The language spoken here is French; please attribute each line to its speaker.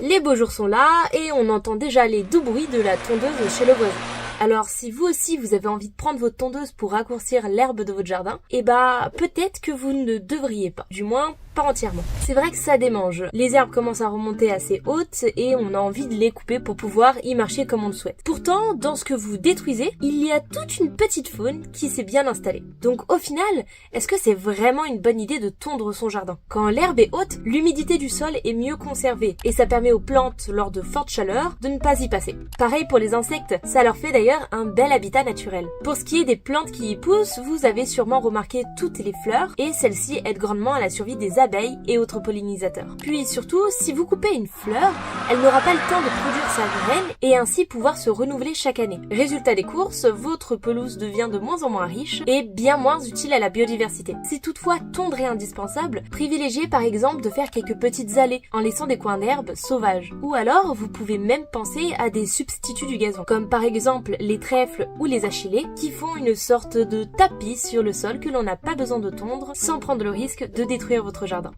Speaker 1: Les beaux jours sont là et on entend déjà les doux bruits de la tondeuse chez le voisin. Alors si vous aussi vous avez envie de prendre votre tondeuse pour raccourcir l'herbe de votre jardin, peut-être que vous ne devriez pas, du moins pas entièrement. C'est vrai que ça démange, les herbes commencent à remonter assez hautes et on a envie de les couper pour pouvoir y marcher comme on le souhaite. Pourtant, dans ce que vous détruisez, il y a toute une petite faune qui s'est bien installée. Donc au final, est-ce que c'est vraiment une bonne idée de tondre son jardin? Quand l'herbe est haute, l'humidité du sol est mieux conservée et ça permet aux plantes, lors de fortes chaleurs, de ne pas y passer. Pareil pour les insectes, ça leur fait d'ailleurs un bel habitat naturel. Pour ce qui est des plantes qui y poussent, vous avez sûrement remarqué toutes les fleurs et celles-ci aident grandement à la survie des abeilles et autres pollinisateurs. Puis surtout, si vous coupez une fleur, elle n'aura pas le temps de produire sa graine et ainsi pouvoir se renouveler chaque année. Résultat des courses, votre pelouse devient de moins en moins riche et bien moins utile à la biodiversité. Si toutefois tondre est indispensable, privilégiez par exemple de faire quelques petites allées en laissant des coins d'herbe sauvages. Ou alors, vous pouvez même penser à des substituts du gazon, comme par exemple les trèfles ou les achillées qui font une sorte de tapis sur le sol que l'on n'a pas besoin de tondre sans prendre le risque de détruire votre jardin.